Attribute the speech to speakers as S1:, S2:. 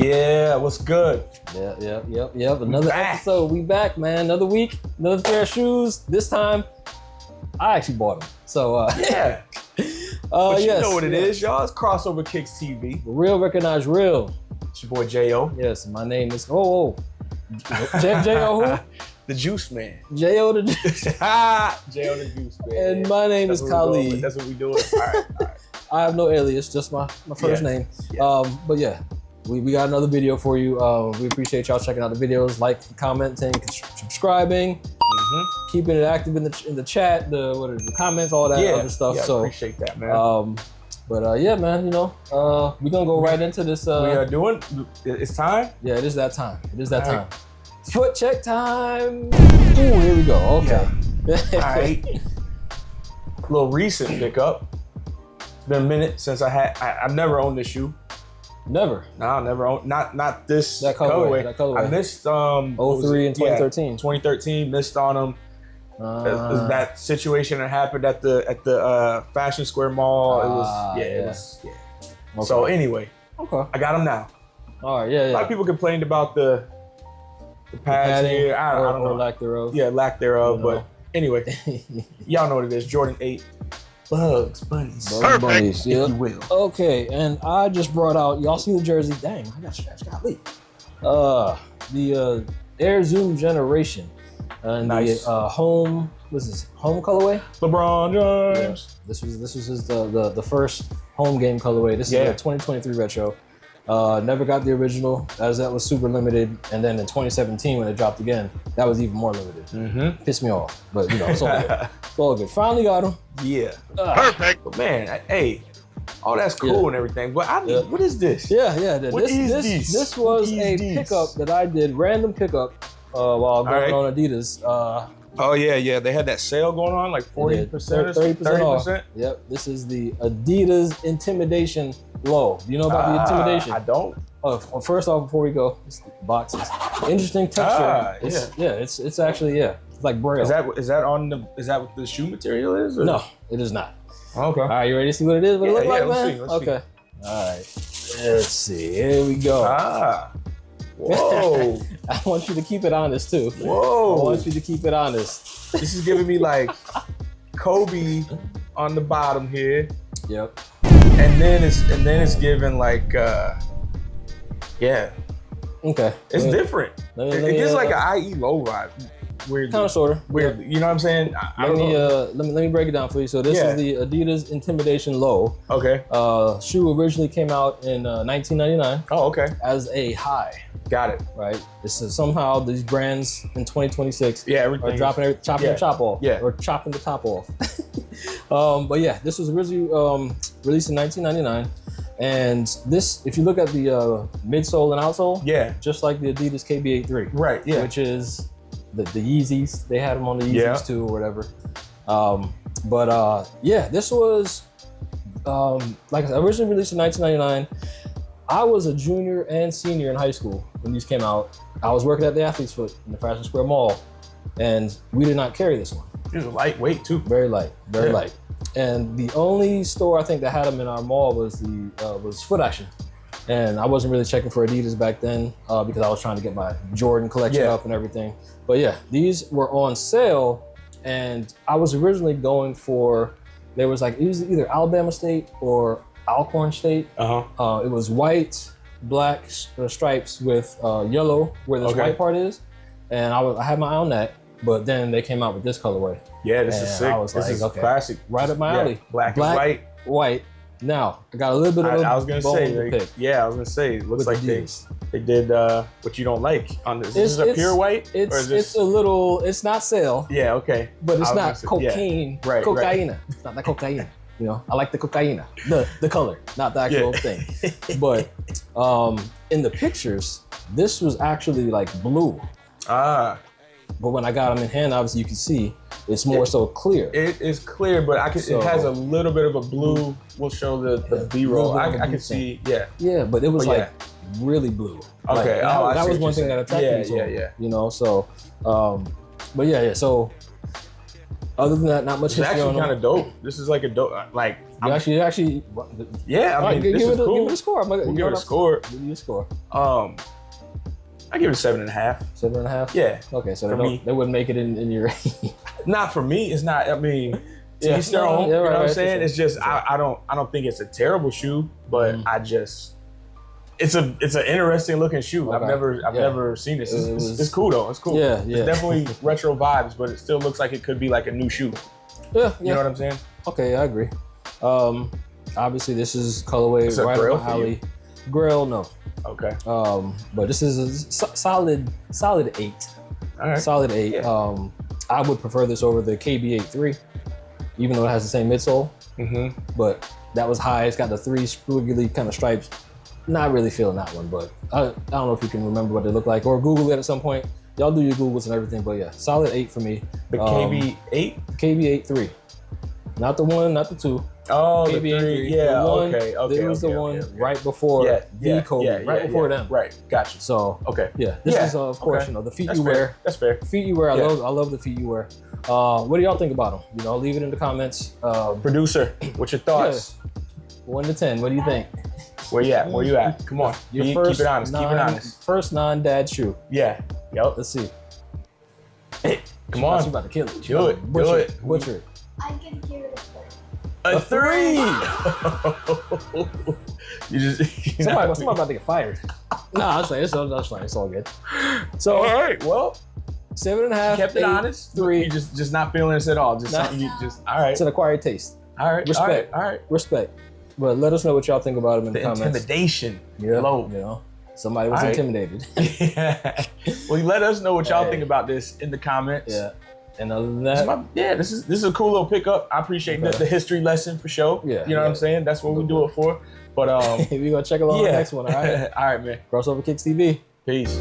S1: Yeah, what's good?
S2: Yep. Another episode. We back, man. Another week, another pair of shoes. This time, I actually bought them. So
S1: yeah. But you know what it is, y'all. It's KrossoverKicksTV.
S2: Real recognize real.
S1: It's your boy J.O.
S2: Yes, my name is J.O. who?
S1: The Juice Man.
S2: J.O. the Juice.
S1: J.O. the Juice Man.
S2: And my name is Khalid.
S1: That's what we doing. All right.
S2: I have no alias, just my first name. Yeah. But yeah, we got another video for you. We appreciate y'all checking out the videos, like, commenting, subscribing, keeping it active in the chat, the comments, all that other stuff.
S1: Yeah,
S2: so
S1: appreciate that, man.
S2: Yeah, man, you know, we're gonna go right into this.
S1: We are doing. It's time.
S2: Yeah, it is that time. It is that time. Foot check time. Ooh, here we go. Okay.
S1: Yeah. All right. A little recent pickup. It's been a minute since I've never owned this shoe.
S2: Never.
S1: No, never owned. Not this
S2: that colorway.
S1: I missed
S2: 03 and 2013.
S1: 2013. Missed on them. That situation that happened at the Fashion Square Mall. It was. Okay. So anyway, I got them now.
S2: All right. Yeah.
S1: A lot of people complained about the pads here. I don't know.
S2: Or lack thereof.
S1: Yeah, lack thereof. But anyway, y'all know what it is. Jordan 8. Bugs Bunnies.
S2: Bunnies,
S1: if you will.
S2: Okay, and I just brought out, y'all see the jersey? Dang, I got stretched, golly. The Air Zoom Generation. And nice. The home colorway?
S1: LeBron James.
S2: Yeah. This was the first home game colorway. This is the 2023 retro. Never got the original, as that was super limited. And then in 2017, when it dropped again, that was even more limited. Pissed me off, but you know, it's all good. It's all good. Finally got them.
S1: Yeah. Perfect. But man, hey, all that's cool and everything. But what is this?
S2: Yeah. This was a pickup that I did, random pickup, while going on Adidas.
S1: Oh yeah. They had that sale going on, like 40%, 30% off.
S2: Yep. This is the Adidas Intimidation Low. Do you know about the Intimidation?
S1: I don't.
S2: Well, first off, before we go, this boxes. Interesting texture. It's actually it's like braille.
S1: Is that what the shoe material is? Or?
S2: No, it is not.
S1: Okay.
S2: All right, you ready to see what it is? What it look like, man?
S1: Let's see.
S2: All right. Let's see. Here we go.
S1: Whoa.
S2: I want you to keep it honest too.
S1: Whoa.
S2: I want you to keep it honest.
S1: This is giving me like Kobe on the bottom here.
S2: Yep.
S1: And then it's giving like
S2: Okay.
S1: It's different. It gives like an IE low vibe. Weird.
S2: Kind of sorta.
S1: Weird. You know what I'm saying?
S2: Let me break it down for you. So this is the Adidas Intimidation Low.
S1: Okay.
S2: Shoe originally came out in 1999.
S1: Oh, okay.
S2: As a high.
S1: Got it.
S2: Right. This is somehow these brands in 2026
S1: everything
S2: are dropping chopping the top off.
S1: Yeah.
S2: Or chopping the top off. But yeah, this was originally released in 1999. And this, if you look at the midsole and outsole, just like the Adidas KB83. Right. Yeah. Which is the Yeezys. They had them on the Yeezys too, or whatever. This was like I said, originally released in 1999. I was a junior and senior in high school when these came out. I was working at the Athlete's Foot in the Fashion Square Mall, and we did not carry this one.
S1: It was lightweight too.
S2: Very light, very light. And the only store I think that had them in our mall was Foot Action. And I wasn't really checking for Adidas back then because I was trying to get my Jordan collection up and everything. But yeah, these were on sale, and I was originally going for, it was either Alabama State or Alcorn State. It was white, black stripes with yellow where this white part is. And I had my eye on that, but then they came out with this colorway.
S1: Yeah, this is sick.
S2: I was
S1: this is classic.
S2: Right up my alley.
S1: Black and
S2: white. Now, I got a little bit of
S1: I was gonna say,
S2: to pick.
S1: I was gonna say, it looks like they did what you don't like on this. Is this a pure white?
S2: It's a little, it's not sale.
S1: Yeah, okay.
S2: But it's not cocaine.
S1: Right.
S2: Cocaine. It's not the cocaine. You know, I like the cocaine, the color, not the actual thing. But in the pictures, this was actually like blue. But when I got them in hand, obviously you can see it's more so clear. It is
S1: clear, but it has a little bit of a blue. We'll show the B-roll. I can see,
S2: Yeah, but it was like really blue.
S1: Okay,
S2: like, that was one thing that attracted me to it. You know, so, but so Other than that, not much history on them.
S1: It's actually kind of dope. This is like a dope, like.
S2: Actually.
S1: Yeah, I mean, this is cool.
S2: Give it a score.
S1: We'll give it a score.
S2: Give you a score.
S1: I give it a 7.5.
S2: 7.5?
S1: Yeah.
S2: Okay, so they wouldn't make it in your.
S1: Not for me. It's not. I mean, to each their own. You know what I'm saying? It's just I don't think it's a terrible shoe, but I just. It's an interesting looking shoe. Okay. I've never seen this. It's cool though. It's cool.
S2: Yeah.
S1: It's definitely retro vibes, but it still looks like it could be like a new shoe.
S2: Yeah.
S1: You know what I'm saying?
S2: Okay, I agree. Obviously this is colorway right up my alley. Grail, no.
S1: Okay.
S2: But this is a solid 8.
S1: All right.
S2: Solid 8. Yeah. I would prefer this over the KB83, even though it has the same midsole.
S1: Mm-hmm.
S2: But that was high. It's got the 3 squiggly kind of stripes. Not really feeling that one, but I don't know if you can remember what they look like or Google it at some point. Y'all do your Googles and everything, but yeah, solid 8 for me.
S1: The KB8?
S2: KB83. Not the 1, not the 2.
S1: Oh, the 3. Yeah, okay.
S2: There was the one right before V Kobe, right before them.
S1: Right, gotcha.
S2: So,
S1: okay.
S2: Yeah, this is, of course, you know, the feet you wear.
S1: That's fair.
S2: Feet you wear, I love the feet you wear. What do y'all think about them? You know, leave it in the comments.
S1: Producer, what's your thoughts?
S2: 1 to 10, what do you think?
S1: Where you at? Where you at? Come on.
S2: Your
S1: keep it honest. Keep it honest.
S2: First non-dad shoe.
S1: Yeah. Yep.
S2: Let's see.
S1: Hey, come on.
S2: She's about to kill it.
S1: Do it.
S2: Butcher it. Butcher it.
S3: I'm gonna give it
S1: a 3. You just
S2: somebody about to get fired. Nah, that's fine. It's all good. So
S1: all right. Well,
S2: 7.5.
S1: Kept it honest.
S2: 3.
S1: You just not feeling this at all. Just something you just. All right.
S2: It's an acquired taste.
S1: All right.
S2: Respect.
S1: All right.
S2: Respect. But let us know what y'all think about them in the comments.
S1: Intimidation.
S2: Yeah.
S1: Low.
S2: You know, somebody was intimidated.
S1: Yeah. Well, let us know what y'all think about this in the comments.
S2: Yeah. And other than that,
S1: this is a cool little pickup. I appreciate the history lesson for sure.
S2: Yeah.
S1: You know what I'm saying? That's what we do it for. But
S2: we're gonna check along the next one. All right.
S1: All right, man.
S2: KrossoverKicksTV.
S1: Peace.